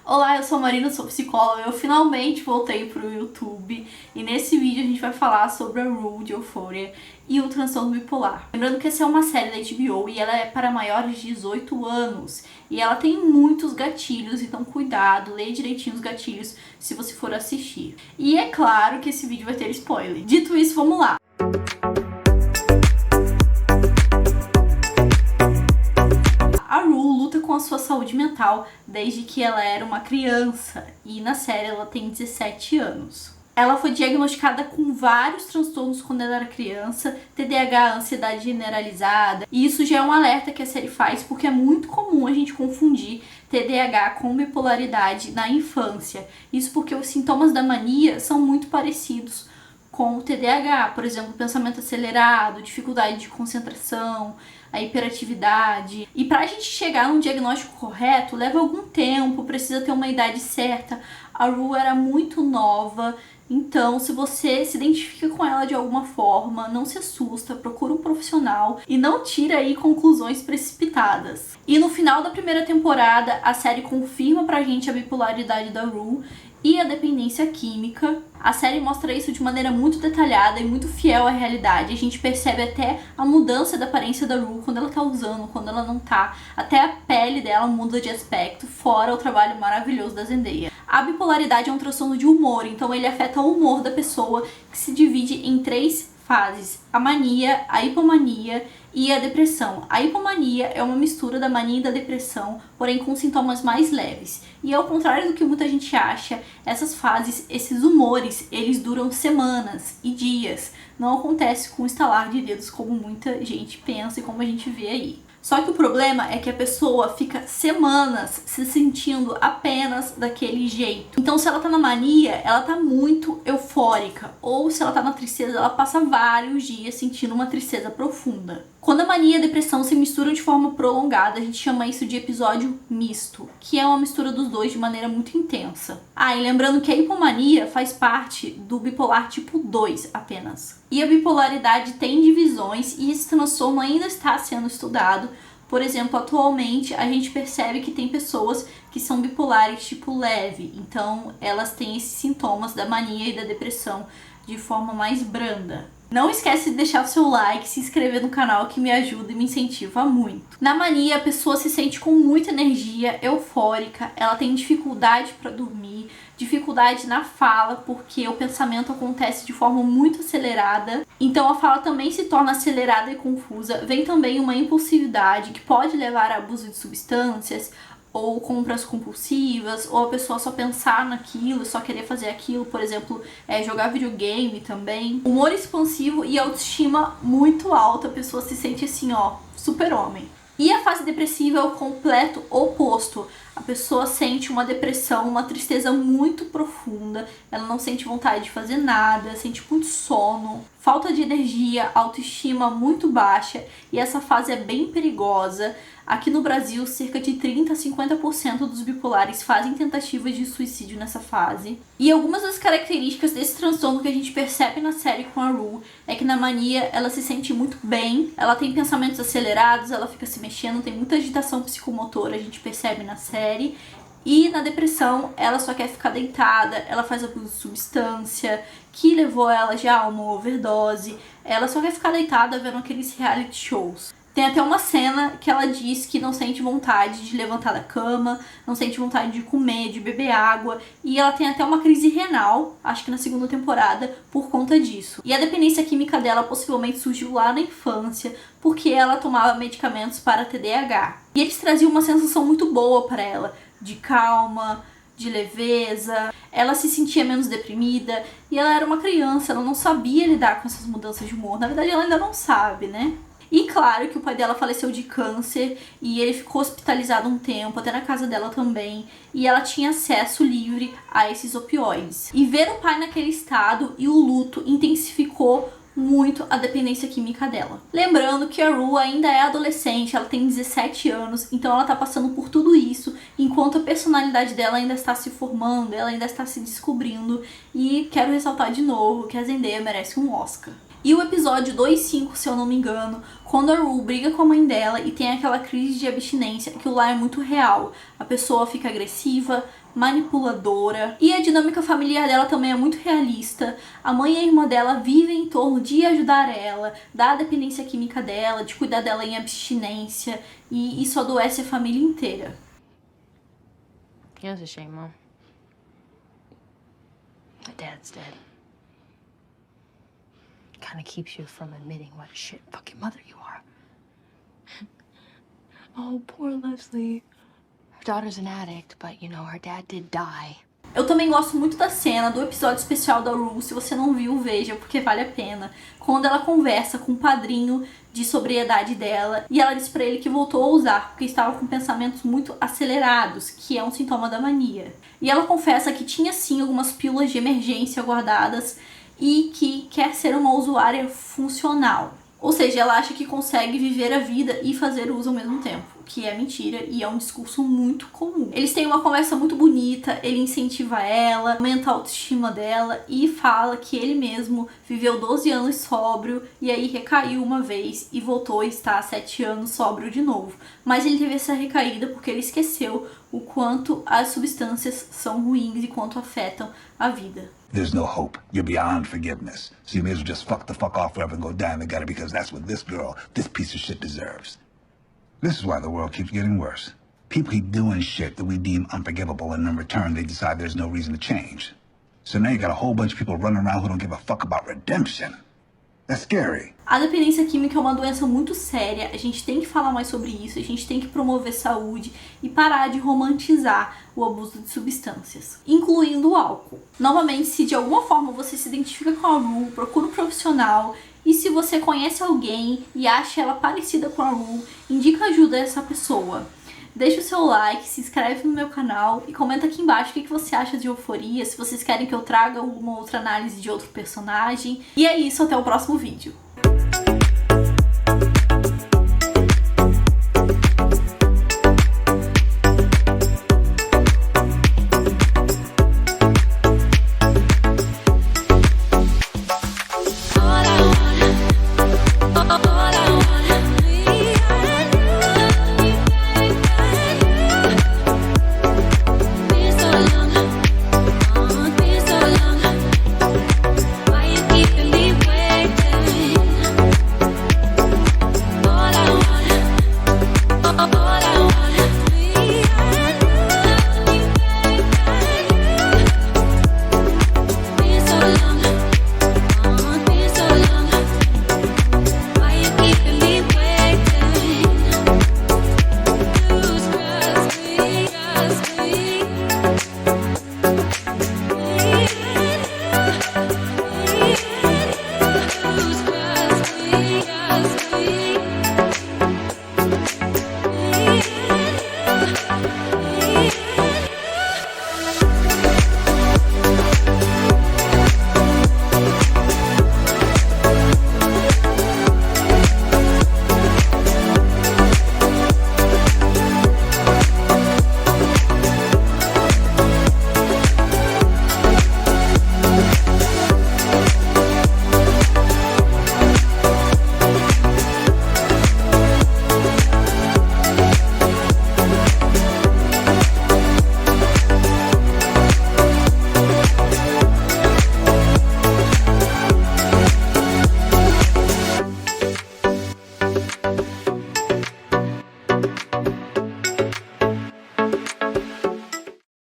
Olá, eu sou a Marina, sou psicóloga. Eu finalmente voltei pro YouTube e nesse vídeo a gente vai falar sobre a Rue de Euphoria e o transtorno bipolar. Lembrando que essa é uma série da HBO e ela é para maiores de 18 anos e ela tem muitos gatilhos, então cuidado, leia direitinho os gatilhos se você for assistir. E é claro que esse vídeo vai ter spoiler. Dito isso, vamos lá! Com a sua saúde mental desde que ela era uma criança e na série ela tem 17 anos. Ela foi diagnosticada com vários transtornos quando ela era criança, TDAH, ansiedade generalizada, e isso já é um alerta que a série faz porque é muito comum a gente confundir TDAH com bipolaridade na infância. Isso porque os sintomas da mania são muito parecidos com o TDAH, por exemplo, pensamento acelerado, dificuldade de concentração, a hiperatividade. E para a gente chegar num diagnóstico correto, leva algum tempo, precisa ter uma idade certa. A Rue era muito nova, então se você se identifica com ela de alguma forma, não se assusta, procura um profissional e não tira aí conclusões precipitadas. E no final da primeira temporada, a série confirma pra gente a bipolaridade da Rue e a dependência química. A série mostra isso de maneira muito detalhada e muito fiel à realidade. A gente percebe até a mudança da aparência da Rue quando ela tá usando, quando ela não tá. Até a pele dela muda de aspecto, fora o trabalho maravilhoso da Zendaya. A bipolaridade é um transtorno de humor, então ele afeta o humor da pessoa, que se divide em 3 fases: a mania, a hipomania e a depressão. A hipomania é uma mistura da mania e da depressão, porém com sintomas mais leves. E ao contrário do que muita gente acha, essas fases, esses humores, eles duram semanas e dias. Não acontece com o estalar de dedos como muita gente pensa e como a gente vê aí. Só que o problema é que a pessoa fica semanas se sentindo apenas daquele jeito. Então, se ela tá na mania, ela tá muito eufórica. Ou se ela tá na tristeza, ela passa vários dias sentindo uma tristeza profunda. Quando a mania e a depressão se misturam de forma prolongada, a gente chama isso de episódio misto, que é uma mistura dos dois de maneira muito intensa. E lembrando que a hipomania faz parte do bipolar tipo 2 apenas. E a bipolaridade tem divisões e esse transtorno ainda está sendo estudado. Por exemplo, atualmente a gente percebe que tem pessoas que são bipolares tipo leve, então elas têm esses sintomas da mania e da depressão de forma mais branda. Não esquece de deixar o seu like, se inscrever no canal que me ajuda e me incentiva muito. Na mania, a pessoa se sente com muita energia, eufórica, ela tem dificuldade para dormir, dificuldade na fala, porque o pensamento acontece de forma muito acelerada. Então a fala também se torna acelerada e confusa. Vem também uma impulsividade que pode levar a abuso de substâncias, ou compras compulsivas, ou a pessoa só pensar naquilo, só querer fazer aquilo, por exemplo, jogar videogame também. Humor expansivo e autoestima muito alta, a pessoa se sente assim, super-homem. E a fase depressiva é o completo oposto. A pessoa sente uma depressão, uma tristeza muito profunda, ela não sente vontade de fazer nada, sente muito sono, falta de energia, autoestima muito baixa, e essa fase é bem perigosa. Aqui no Brasil, cerca de 30 a 50% dos bipolares fazem tentativas de suicídio nessa fase. E algumas das características desse transtorno que a gente percebe na série com a Rue é que na mania ela se sente muito bem, ela tem pensamentos acelerados, ela fica se mexendo, tem muita agitação psicomotora, a gente percebe na série. E na depressão, ela só quer ficar deitada, ela faz abuso de substância, que levou ela já a uma overdose. Ela só quer ficar deitada vendo aqueles reality shows. Tem até uma cena que ela diz que não sente vontade de levantar da cama, não sente vontade de comer, de beber água. E ela tem até uma crise renal, acho que na segunda temporada, por conta disso. E a dependência química dela possivelmente surgiu lá na infância, porque ela tomava medicamentos para TDAH. E eles traziam uma sensação muito boa para ela, de calma, de leveza. Ela se sentia menos deprimida e ela era uma criança, ela não sabia lidar com essas mudanças de humor. Na verdade, ela ainda não sabe, né? E claro que o pai dela faleceu de câncer e ele ficou hospitalizado um tempo, até na casa dela também, e ela tinha acesso livre a esses opioides. E ver o pai naquele estado e o luto intensificou muito a dependência química dela. Lembrando que a Rue ainda é adolescente, ela tem 17 anos, então ela tá passando por tudo isso, enquanto a personalidade dela ainda está se formando, ela ainda está se descobrindo, e quero ressaltar de novo que a Zendaya merece um Oscar. E o episódio 2.5, se eu não me engano, quando a Rue briga com a mãe dela e tem aquela crise de abstinência, aquilo lá é muito real. A pessoa fica agressiva, manipuladora. E a dinâmica familiar dela também é muito realista. A mãe e a irmã dela vivem em torno de ajudar ela, da dependência química dela, de cuidar dela em abstinência. E isso adoece a família inteira. Yeah, it's a shame, Mom. My dad's dead. Kind of keeps you from admitting what a shit fucking mother you are. Oh, poor Leslie. Her daughter's an addict, but you know, her dad did die. Eu também gosto muito da cena do episódio especial da Rue. Se você não viu, veja, porque vale a pena. Quando ela conversa com o padrinho de sobriedade dela e ela diz pra ele que voltou a usar porque estava com pensamentos muito acelerados, que é um sintoma da mania. E ela confessa que tinha sim algumas pílulas de emergência guardadas e que quer ser uma usuária funcional. Ou seja, ela acha que consegue viver a vida e fazer uso ao mesmo tempo, que é mentira e é um discurso muito comum. Eles têm uma conversa muito bonita, ele incentiva ela, aumenta a autoestima dela e fala que ele mesmo viveu 12 anos sóbrio e aí recaiu uma vez e voltou a estar 7 anos sóbrio de novo. Mas ele teve essa recaída porque ele esqueceu o quanto as substâncias são ruins e quanto afetam a vida. There's no hope. You're beyond forgiveness. So you may as well just fuck the fuck off forever and go die in the gutter because that's what this girl, this piece of shit deserves. This is why the world keeps getting worse. People keep doing shit that we deem unforgivable and in return they decide there's no reason to change. So now you got a whole bunch of people running around who don't give a fuck about redemption. That's scary. A dependência química é uma doença muito séria, a gente tem que falar mais sobre isso, a gente tem que promover saúde e parar de romantizar o abuso de substâncias, incluindo o álcool. Novamente, se de alguma forma você se identifica com a Rue, procura um profissional, e se você conhece alguém e acha ela parecida com a Rue, indica ajuda a essa pessoa. Deixa o seu like, se inscreve no meu canal e comenta aqui embaixo o que você acha de Euforia, se vocês querem que eu traga alguma outra análise de outro personagem. E é isso, até o próximo vídeo.